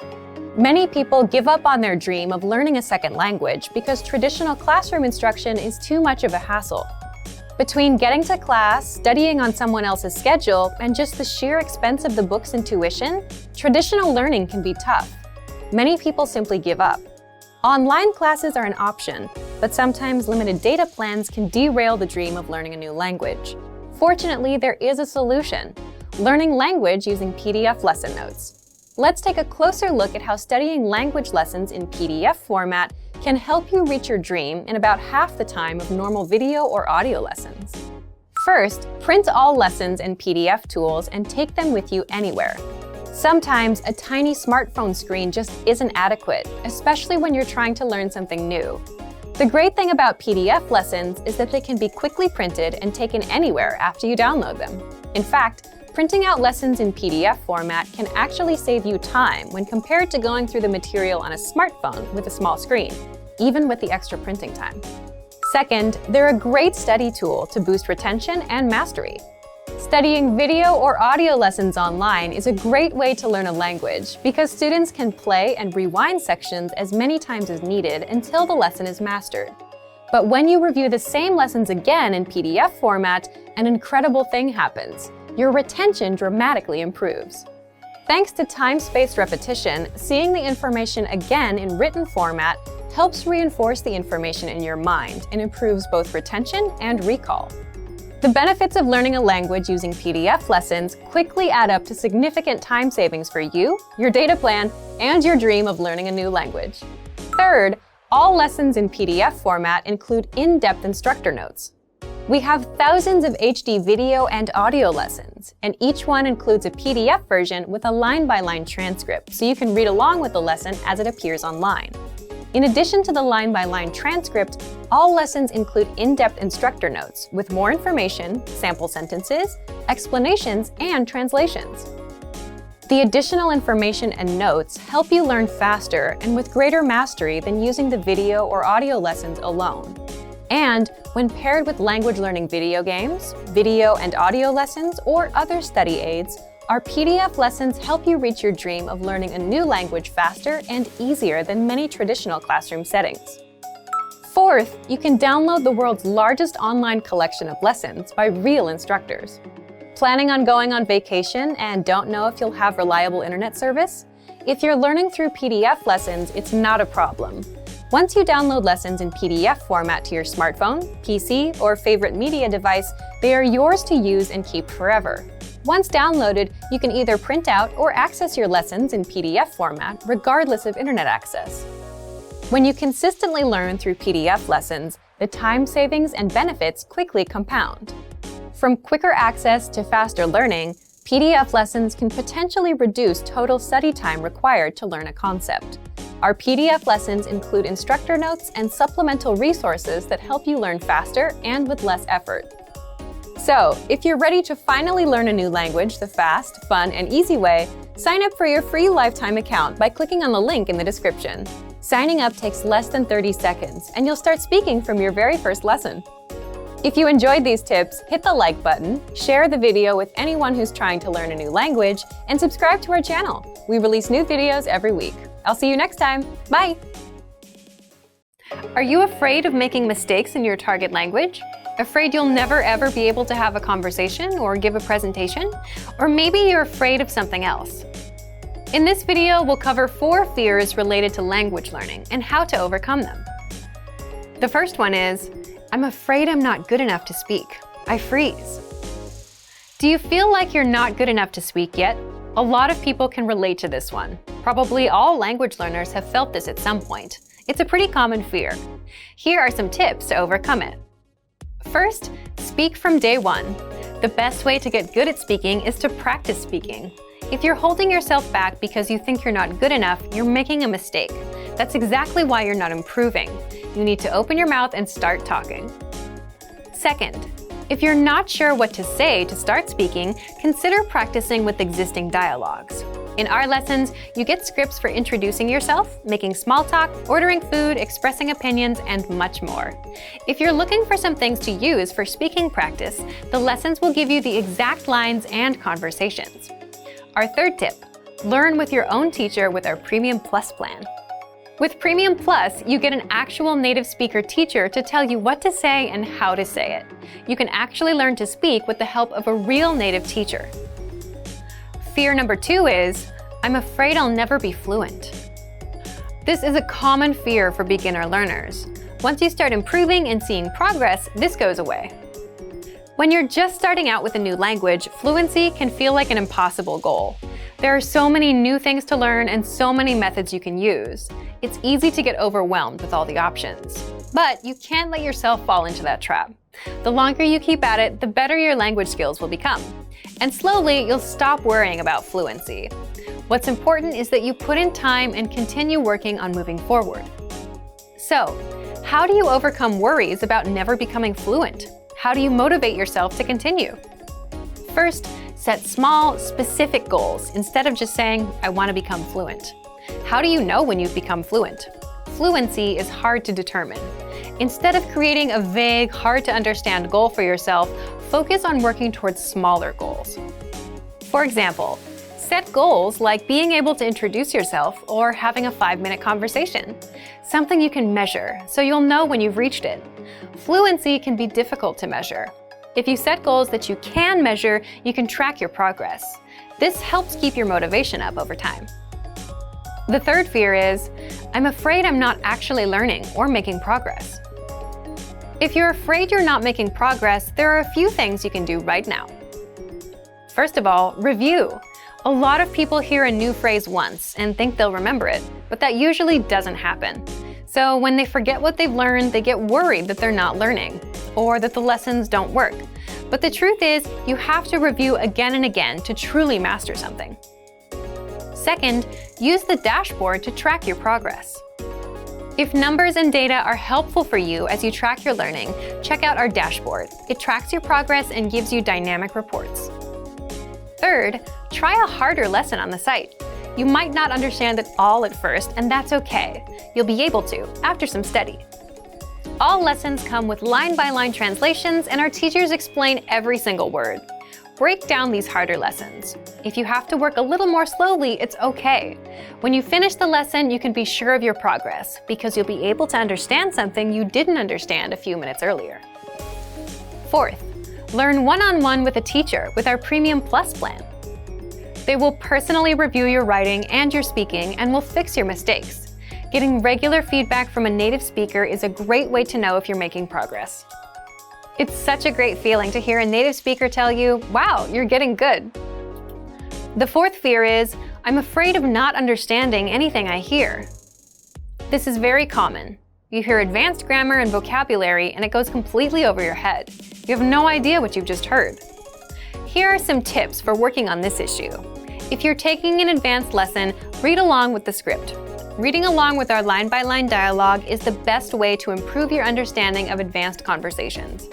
Many people give up on their dream of learning a second language because traditional classroom instruction is too much of a hassle. Between getting to class, studying on someone else's schedule, and just the sheer expense of the books and tuition, traditional learning can be tough. Many people simply give up. Online classes are an option, but sometimes limited data plans can derail the dream of learning a new language. Fortunately, there is a solution: learning language using PDF lesson notes. Let's take a closer look at how studying language lessons in PDF format can help you reach your dream in about half the time of normal video or audio lessons. First, print all lessons in PDF tools and take them with you anywhere. Sometimes a tiny smartphone screen just isn't adequate, especially when you're trying to learn something new. The great thing about PDF lessons is that they can be quickly printed and taken anywhere after you download them. In fact, printing out lessons in PDF format can actually save you time when compared to going through the material on a smartphone with a small screen, even with the extra printing time. Second, they're a great study tool to boost retention and mastery. Studying video or audio lessons online is a great way to learn a language because students can play and rewind sections as many times as needed until the lesson is mastered. But when you review the same lessons again in PDF format, an incredible thing happens. Your retention dramatically improves. Thanks to time-spaced repetition, seeing the information again in written format helps reinforce the information in your mind and improves both retention and recall. The benefits of learning a language using PDF lessons quickly add up to significant time savings for you, your data plan, and your dream of learning a new language. Third, all lessons in PDF format include in-depth instructor notes. We have thousands of HD video and audio lessons, and each one includes a PDF version with a line-by-line transcript, so you can read along with the lesson as it appears online. In addition to the line-by-line transcript, all lessons include in-depth instructor notes with more information, sample sentences, explanations, and translations. The additional information and notes help you learn faster and with greater mastery than using the video or audio lessons alone. And when paired with language learning video games, video and audio lessons, or other study aids, our PDF lessons help you reach your dream of learning a new language faster and easier than many traditional classroom settings. Fourth, you can download the world's largest online collection of lessons by real instructors. Planning on going on vacation and don't know if you'll have reliable internet service? If you're learning through PDF lessons, it's not a problem. Once you download lessons in PDF format to your smartphone, PC, or favorite media device, they are yours to use and keep forever. Once downloaded, you can either print out or access your lessons in PDF format regardless of internet access. When you consistently learn through PDF lessons, the time savings and benefits quickly compound. From quicker access to faster learning, PDF lessons can potentially reduce total study time required to learn a concept. Our PDF lessons include instructor notes and supplemental resources that help you learn faster and with less effort. So, if you're ready to finally learn a new language the fast, fun, and easy way, sign up for your free lifetime account by clicking on the link in the description. Signing up takes less than 30 seconds, and you'll start speaking from your very first lesson. If you enjoyed these tips, hit the like button, share the video with anyone who's trying to learn a new language, and subscribe to our channel. We release new videos every week. I'll see you next time. Bye! Are you afraid of making mistakes in your target language? Afraid you'll never ever be able to have a conversation or give a presentation? Or maybe you're afraid of something else. In this video, we'll cover 4 fears related to language learning and how to overcome them. The first one is, I'm afraid I'm not good enough to speak. I freeze. Do you feel like you're not good enough to speak yet? A lot of people can relate to this one. Probably all language learners have felt this at some point. It's a pretty common fear. Here are some tips to overcome it. First, speak from day one. The best way to get good at speaking is to practice speaking. If you're holding yourself back because you think you're not good enough, you're making a mistake. That's exactly why you're not improving. You need to open your mouth and start talking. Second, if you're not sure what to say to start speaking, consider practicing with existing dialogues. In our lessons, you get scripts for introducing yourself, making small talk, ordering food, expressing opinions, and much more. If you're looking for some things to use for speaking practice, the lessons will give you the exact lines and conversations. Our third tip, learn with your own teacher with our Premium Plus plan. With Premium Plus, you get an actual native speaker teacher to tell you what to say and how to say it. You can actually learn to speak with the help of a real native teacher. Fear number 2 is, I'm afraid I'll never be fluent. This is a common fear for beginner learners. Once you start improving and seeing progress, this goes away. When you're just starting out with a new language, fluency can feel like an impossible goal. There are so many new things to learn and so many methods you can use. It's easy to get overwhelmed with all the options. But you can't let yourself fall into that trap. The longer you keep at it, the better your language skills will become. And slowly, you'll stop worrying about fluency. What's important is that you put in time and continue working on moving forward. So, how do you overcome worries about never becoming fluent? How do you motivate yourself to continue? First, set small, specific goals instead of just saying, I want to become fluent. How do you know when you've become fluent? Fluency is hard to determine. Instead of creating a vague, hard-to-understand goal for yourself, focus on working towards smaller goals. For example, set goals like being able to introduce yourself or having a 5-minute conversation, something you can measure so you'll know when you've reached it. Fluency can be difficult to measure. If you set goals that you can measure, you can track your progress. This helps keep your motivation up over time. The third fear is, I'm afraid I'm not actually learning or making progress. If you're afraid you're not making progress, there are a few things you can do right now. First of all, review. A lot of people hear a new phrase once and think they'll remember it, but that usually doesn't happen. So when they forget what they've learned, they get worried that they're not learning, or that the lessons don't work. But the truth is, you have to review again and again to truly master something. Second, use the dashboard to track your progress. If numbers and data are helpful for you as you track your learning, check out our dashboard. It tracks your progress and gives you dynamic reports. Third, try a harder lesson on the site. You might not understand it all at first, and that's okay. You'll be able to after some study. All lessons come with line-by-line translations, and our teachers explain every single word. Break down these harder lessons. If you have to work a little more slowly, it's okay. When you finish the lesson, you can be sure of your progress because you'll be able to understand something you didn't understand a few minutes earlier. Fourth, learn one-on-one with a teacher with our Premium Plus plan. They will personally review your writing and your speaking and will fix your mistakes. Getting regular feedback from a native speaker is a great way to know if you're making progress. It's such a great feeling to hear a native speaker tell you, wow, you're getting good. The fourth fear is, I'm afraid of not understanding anything I hear. This is very common. You hear advanced grammar and vocabulary and it goes completely over your head. You have no idea what you've just heard. Here are some tips for working on this issue. If you're taking an advanced lesson, read along with the script. Reading along with our line-by-line dialogue is the best way to improve your understanding of advanced conversations.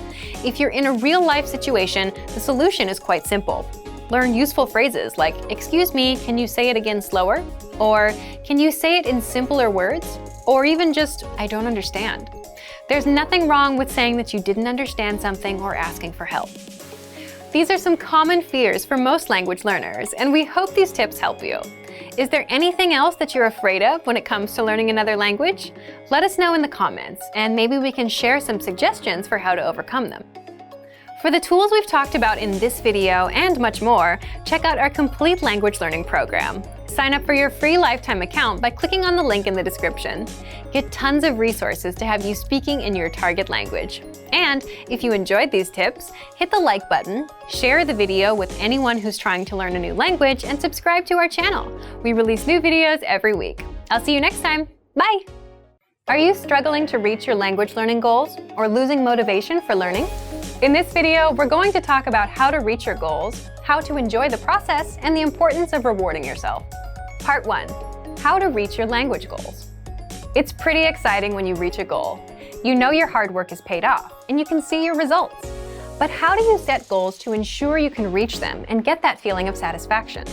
If you're in a real-life situation, the solution is quite simple. Learn useful phrases like, excuse me, can you say it again slower? Or, can you say it in simpler words? Or even just, I don't understand. There's nothing wrong with saying that you didn't understand something or asking for help. These are some common fears for most language learners, and we hope these tips help you. Is there anything else that you're afraid of when it comes to learning another language? Let us know in the comments, and maybe we can share some suggestions for how to overcome them. For the tools we've talked about in this video and much more, check out our complete language learning program. Sign up for your free lifetime account by clicking on the link in the description. Get tons of resources to have you speaking in your target language. And if you enjoyed these tips, hit the like button, share the video with anyone who's trying to learn a new language, and subscribe to our channel. We release new videos every week. I'll see you next time. Bye! Are you struggling to reach your language learning goals or losing motivation for learning? In this video, we're going to talk about how to reach your goals, how to enjoy the process, and the importance of rewarding yourself. Part 1. How to reach your language goals. It's pretty exciting when you reach a goal. You know your hard work is paid off, and you can see your results. But how do you set goals to ensure you can reach them and get that feeling of satisfaction?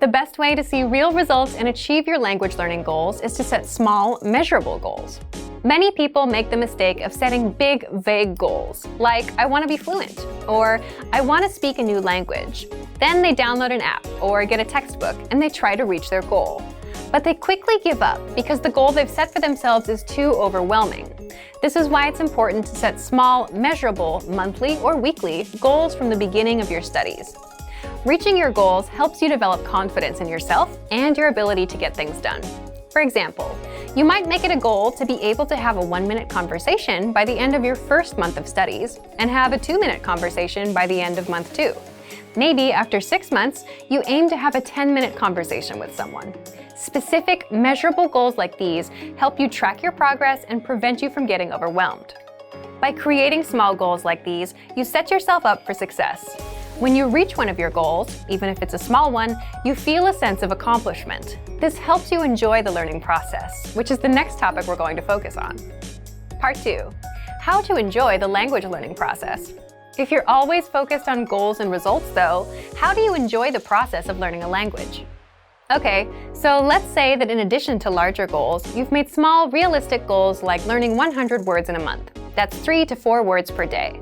The best way to see real results and achieve your language learning goals is to set small, measurable goals. Many people make the mistake of setting big, vague goals, like I want to be fluent, or I want to speak a new language. Then they download an app or get a textbook and they try to reach their goal. But they quickly give up because the goal they've set for themselves is too overwhelming. This is why it's important to set small, measurable, monthly or weekly goals from the beginning of your studies. Reaching your goals helps you develop confidence in yourself and your ability to get things done. For example, you might make it a goal to be able to have a 1-minute conversation by the end of your first month of studies and have a 2-minute conversation by the end of month 2. Maybe after 6 months, you aim to have a 10-minute conversation with someone. Specific, measurable goals like these help you track your progress and prevent you from getting overwhelmed. By creating small goals like these, you set yourself up for success. When you reach one of your goals, even if it's a small one, you feel a sense of accomplishment. This helps you enjoy the learning process, which is the next topic we're going to focus on. Part 2. How to enjoy the language learning process. If you're always focused on goals and results, though, how do you enjoy the process of learning a language? Okay, so let's say that in addition to larger goals, you've made small, realistic goals like learning 100 words in a month. That's 3 to 4 words per day.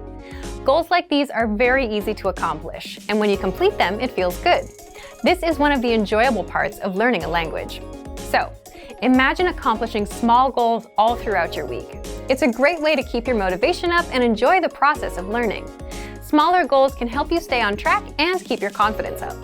Goals like these are very easy to accomplish, and when you complete them, it feels good. This is one of the enjoyable parts of learning a language. So, imagine accomplishing small goals all throughout your week. It's a great way to keep your motivation up and enjoy the process of learning. Smaller goals can help you stay on track and keep your confidence up.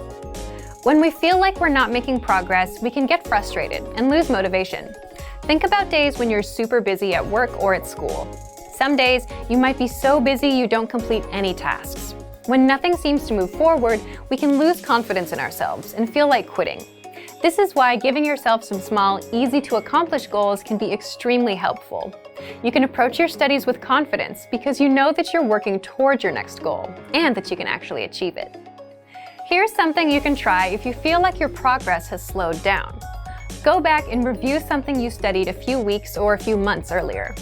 When we feel like we're not making progress, we can get frustrated and lose motivation. Think about days when you're super busy at work or at school. Some days, you might be so busy you don't complete any tasks. When nothing seems to move forward, we can lose confidence in ourselves and feel like quitting. This is why giving yourself some small, easy-to-accomplish goals can be extremely helpful. You can approach your studies with confidence because you know that you're working towards your next goal and that you can actually achieve it. Here's something you can try if you feel like your progress has slowed down. Go back and review something you studied a few weeks or a few months earlier.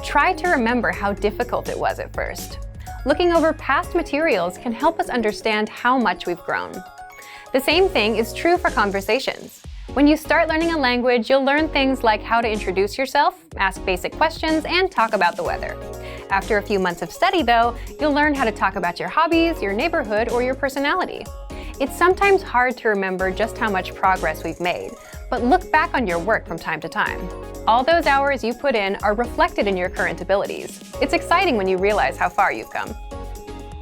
Try to remember how difficult it was at first. Looking over past materials can help us understand how much we've grown. The same thing is true for conversations. When you start learning a language, you'll learn things like how to introduce yourself, ask basic questions, and talk about the weather. After a few months of study, though, you'll learn how to talk about your hobbies, your neighborhood, or your personality. It's sometimes hard to remember just how much progress we've made, but look back on your work from time to time. All those hours you put in are reflected in your current abilities. It's exciting when you realize how far you've come.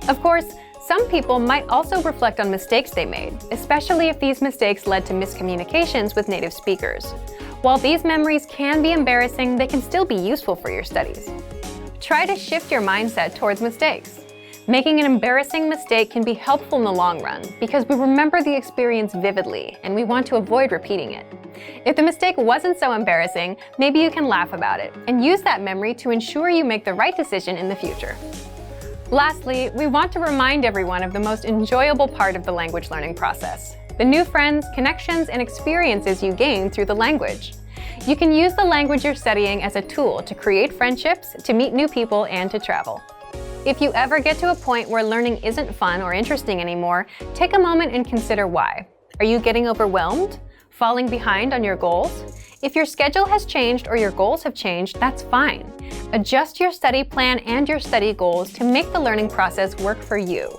Of course, some people might also reflect on mistakes they made, especially if these mistakes led to miscommunications with native speakers. While these memories can be embarrassing, they can still be useful for your studies. Try to shift your mindset towards mistakes. Making an embarrassing mistake can be helpful in the long run because we remember the experience vividly and we want to avoid repeating it. If the mistake wasn't so embarrassing, maybe you can laugh about it and use that memory to ensure you make the right decision in the future. Lastly, we want to remind everyone of the most enjoyable part of the language learning process: the new friends, connections, and experiences you gain through the language. You can use the language you're studying as a tool to create friendships, to meet new people, and to travel. If you ever get to a point where learning isn't fun or interesting anymore, take a moment and consider why. Are you getting overwhelmed? Falling behind on your goals? If your schedule has changed or your goals have changed, that's fine. Adjust your study plan and your study goals to make the learning process work for you.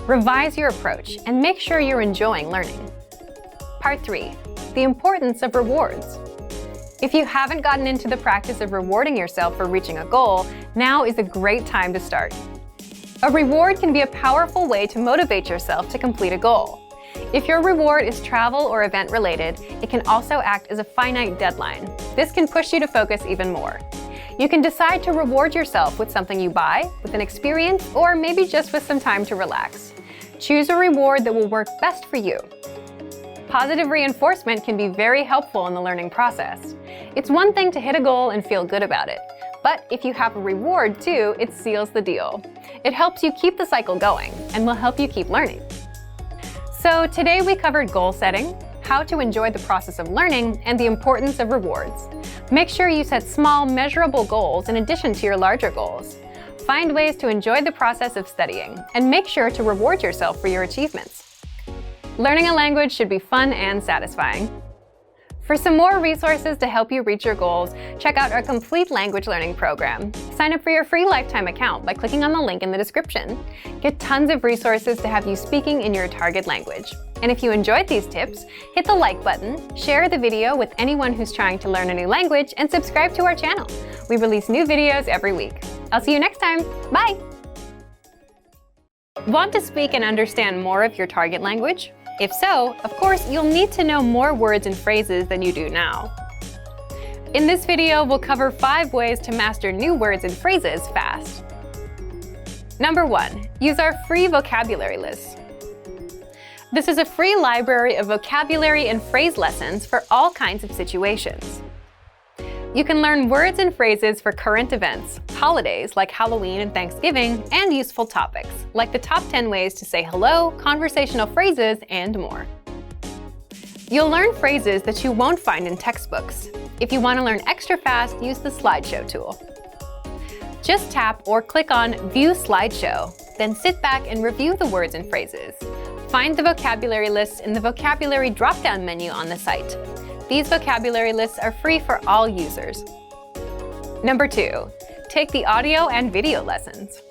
Revise your approach and make sure you're enjoying learning. Part 3. The importance of rewards. If you haven't gotten into the practice of rewarding yourself for reaching a goal, now is a great time to start. A reward can be a powerful way to motivate yourself to complete a goal. If your reward is travel or event related, it can also act as a finite deadline. This can push you to focus even more. You can decide to reward yourself with something you buy, with an experience, or maybe just with some time to relax. Choose a reward that will work best for you. Positive reinforcement can be very helpful in the learning process. It's one thing to hit a goal and feel good about it, but if you have a reward too, it seals the deal. It helps you keep the cycle going and will help you keep learning. So today we covered goal setting, how to enjoy the process of learning, and the importance of rewards. Make sure you set small, measurable goals in addition to your larger goals. Find ways to enjoy the process of studying, and make sure to reward yourself for your achievements. Learning a language should be fun and satisfying. For some more resources to help you reach your goals, check out our complete language learning program. Sign up for your free lifetime account by clicking on the link in the description. Get tons of resources to have you speaking in your target language. And if you enjoyed these tips, hit the like button, share the video with anyone who's trying to learn a new language, and subscribe to our channel. We release new videos every week. I'll see you next time. Bye! Want to speak and understand more of your target language? If so, of course, you'll need to know more words and phrases than you do now. In this video, we'll cover 5 ways to master new words and phrases fast. Number 1. Use our free vocabulary list. This is a free library of vocabulary and phrase lessons for all kinds of situations. You can learn words and phrases for current events, holidays like Halloween and Thanksgiving, and useful topics like the top 10 ways to say hello, conversational phrases, and more. You'll learn phrases that you won't find in textbooks. If you want to learn extra fast, use the slideshow tool. Just tap or click on View Slideshow, then sit back and review the words and phrases. Find the vocabulary lists in the vocabulary drop-down menu on the site. These vocabulary lists are free for all users. Number 2. Take the audio and video lessons.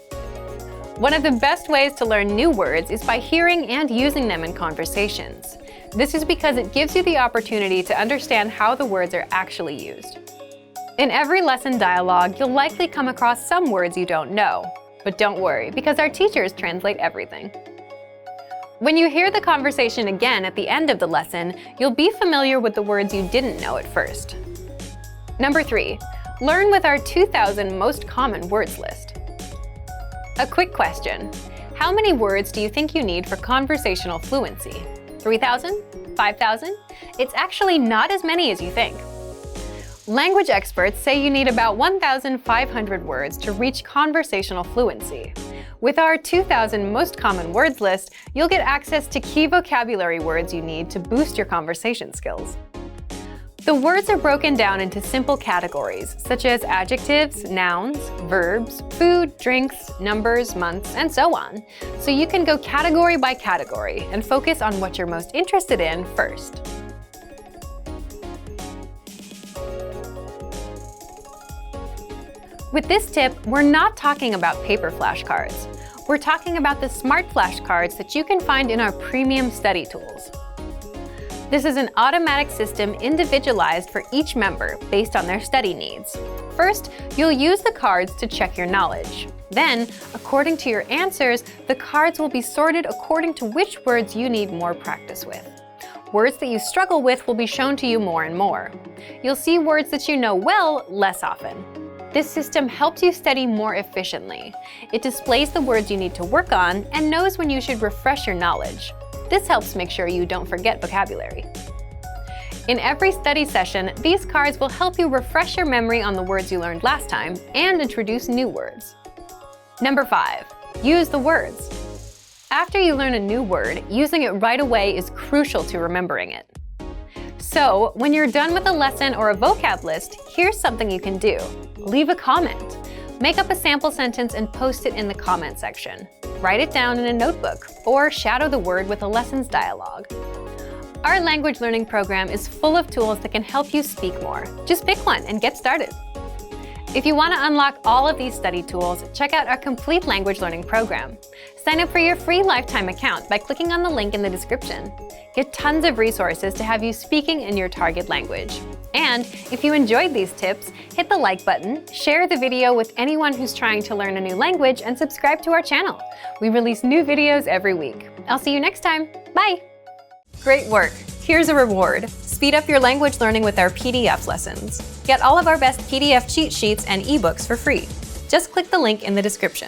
One of the best ways to learn new words is by hearing and using them in conversations. This is because it gives you the opportunity to understand how the words are actually used. In every lesson dialogue, you'll likely come across some words you don't know. But don't worry, because our teachers translate everything. When you hear the conversation again at the end of the lesson, you'll be familiar with the words you didn't know at first. Number 3, learn with our 2,000 most common words list. A quick question. How many words do you think you need for conversational fluency? 3,000? 5,000? It's actually not as many as you think. Language experts say you need about 1,500 words to reach conversational fluency. With our 2,000 most common words list, you'll get access to key vocabulary words you need to boost your conversation skills. The words are broken down into simple categories, such as adjectives, nouns, verbs, food, drinks, numbers, months, and so on. So you can go category by category and focus on what you're most interested in first. With this tip, we're not talking about paper flashcards. We're talking about the smart flashcards that you can find in our premium study tools. This is an automatic system individualized for each member based on their study needs. First, you'll use the cards to check your knowledge. Then, according to your answers, the cards will be sorted according to which words you need more practice with. Words that you struggle with will be shown to you more and more. You'll see words that you know well less often. This system helps you study more efficiently. It displays the words you need to work on and knows when you should refresh your knowledge. This helps make sure you don't forget vocabulary. In every study session, these cards will help you refresh your memory on the words you learned last time and introduce new words. Number 5, use the words. After you learn a new word, using it right away is crucial to remembering it. So, when you're done with a lesson or a vocab list, here's something you can do. Leave a comment. Make up a sample sentence and post it in the comment section. Write it down in a notebook, or shadow the word with a lessons dialogue. Our language learning program is full of tools that can help you speak more. Just pick one and get started. If you want to unlock all of these study tools, check out our complete language learning program. Sign up for your free lifetime account by clicking on the link in the description. Get tons of resources to have you speaking in your target language. And if you enjoyed these tips, hit the like button, share the video with anyone who's trying to learn a new language, and subscribe to our channel. We release new videos every week. I'll see you next time. Bye! Great work! Here's a reward. Speed up your language learning with our PDF lessons. Get all of our best PDF cheat sheets and ebooks for free. Just click the link in the description.